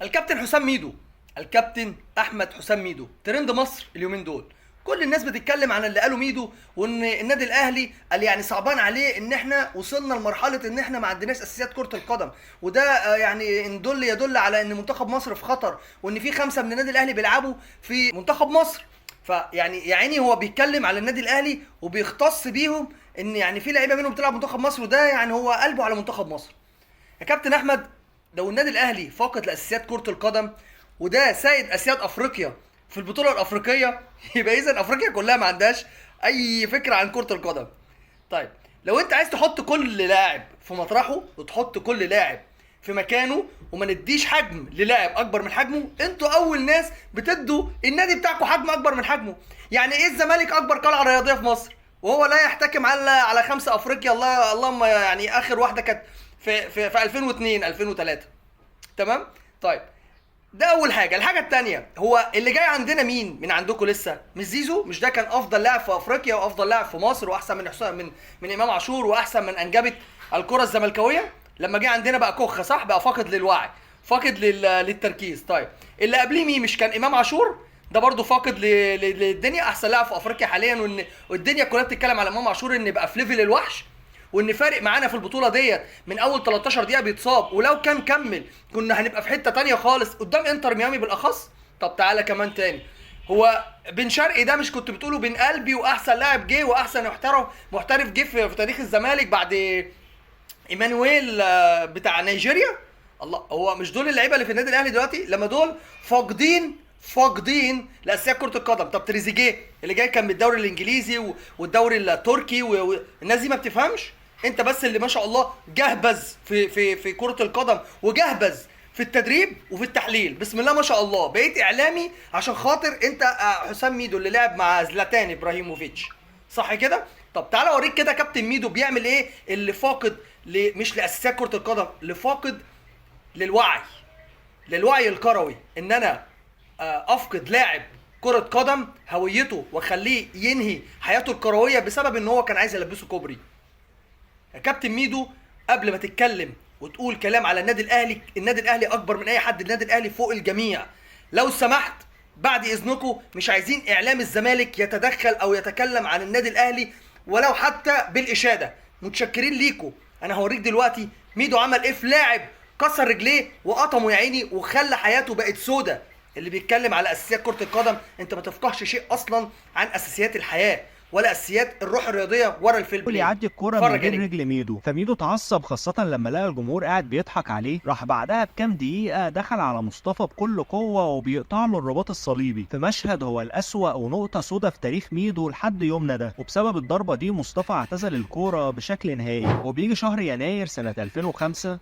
الكابتن حسام ميدو، الكابتن احمد حسام ميدو ترند مصر اليومين دول. كل الناس بتتكلم عن اللي قاله ميدو، وان النادي الاهلي قال يعني صعبان عليه ان احنا وصلنا لمرحله ان احنا ما عندناش اساسيات كره القدم، وده يعني يدل على ان منتخب مصر في خطر، وان في 5 من النادي الاهلي بيلعبوا في منتخب مصر. فيعني يا عيني هو بيتكلم على النادي الاهلي وبيختص بيهم ان يعني في لعيبه منهم بتلعب منتخب مصر، وده يعني هو قلبه على منتخب مصر. يا كابتن احمد، لو النادي الاهلي فاقد لاساسيات كره القدم وده سيد اسياد افريقيا في البطوله الافريقيه يبقى اذا افريقيا كلها ما عندهاش اي فكره عن كره القدم. طيب، لو انت عايز تحط كل لاعب في مطرحه وتحط كل لاعب في مكانه وما نديش حجم للاعب اكبر من حجمه، انتوا اول ناس بتدوا النادي بتاعكم حجم اكبر من حجمه. يعني ايه الزمالك اكبر قلعه رياضيه في مصر وهو لا يحتكم على 5 افريقيا؟ اللهم يعني اخر واحده كانت في 2002 2003. تمام. طيب، ده اول حاجه. الحاجه الثانيه، هو اللي جاي عندنا مين من عندكم؟ لسه مش زيزو؟ مش ده كان افضل لاعب في افريقيا وافضل لاعب في مصر واحسن من حسام من امام عاشور واحسن من انجبت الكره الزملكاويه؟ لما جه عندنا بقى كخه، صح؟ بقى فاقد للوعي، فاقد للتركيز. طيب، اللي قبليه مين؟ مش كان امام عاشور؟ ده برضه فاقد للدنيا، احسن لاعب في افريقيا حاليا، والدنيا كلها بتتكلم على امام عاشور ان بقى في ليفل الوحش، وان فارق معانا في البطوله ديت من اول 13 دقيقه بيتصاب، ولو كان كمل كنا هنبقى في حته تانية خالص قدام انتر ميامي بالاخص. طب تعالى كمان تاني، هو بن شرقي ده مش كنت بتقوله بين قلبي واحسن لاعب جه واحسن محترف جه في تاريخ الزمالك بعد ايمانويل بتاع نيجيريا؟ الله، هو مش دول اللعيبه اللي في النادي الاهلي دلوقتي؟ لما دول فاقدين لاساسيات كره القدم. طب تريزيجيه اللي جاي كان من الدوري الانجليزي والدوري التركي والناس دي ما بتفهمش؟ انت بس اللي ما شاء الله جهبذ في كره القدم، وجهبذ في التدريب وفي التحليل، بسم الله ما شاء الله. بقيت اعلامي عشان خاطر انت حسام ميدو اللي لعب مع زلاتان ابراهيموفيتش، صح كده؟ طب تعالى اوريك كده كابتن ميدو بيعمل ايه، اللي فاقد مش لاساسيات كره القدم، اللي فاقد للوعي الكروي. ان انا افقد لاعب كرة قدم هويته واخليه ينهي حياته الكروية بسبب ان هو كان عايز يلبسه كوبري. يا كابتن ميدو، قبل ما تتكلم وتقول كلام على النادي الاهلي، النادي الاهلي اكبر من اي حد، النادي الاهلي فوق الجميع. لو سمحت بعد اذنكم، مش عايزين اعلام الزمالك يتدخل او يتكلم عن النادي الاهلي ولو حتى بالاشاده. متشكرين ليكم. انا هوريك دلوقتي ميدو عمل ايه في لاعب كسر رجليه وقطمه يا عيني وخلى حياته بقت سودة. اللي بيتكلم على اساسيات كره القدم، انت ما تفقهش شيء اصلا عن اساسيات الحياه ولا اساسيات الروح الرياضيه ورا الفيلم. يعدي الكرة من غير رجل ميدو، فميدو اتعصب خاصة لما لقى الجمهور قاعد بيضحك عليه. راح بعدها بكام دقيقة دخل على مصطفى بكل قوة وبيقطع له الرباط الصليبي في مشهد هو الأسوأ ونقطة سودا في تاريخ ميدو لحد يومنا ده. وبسبب الضربة دي مصطفى اعتزل الكورة بشكل نهائي. وبيجي شهر يناير سنة 2005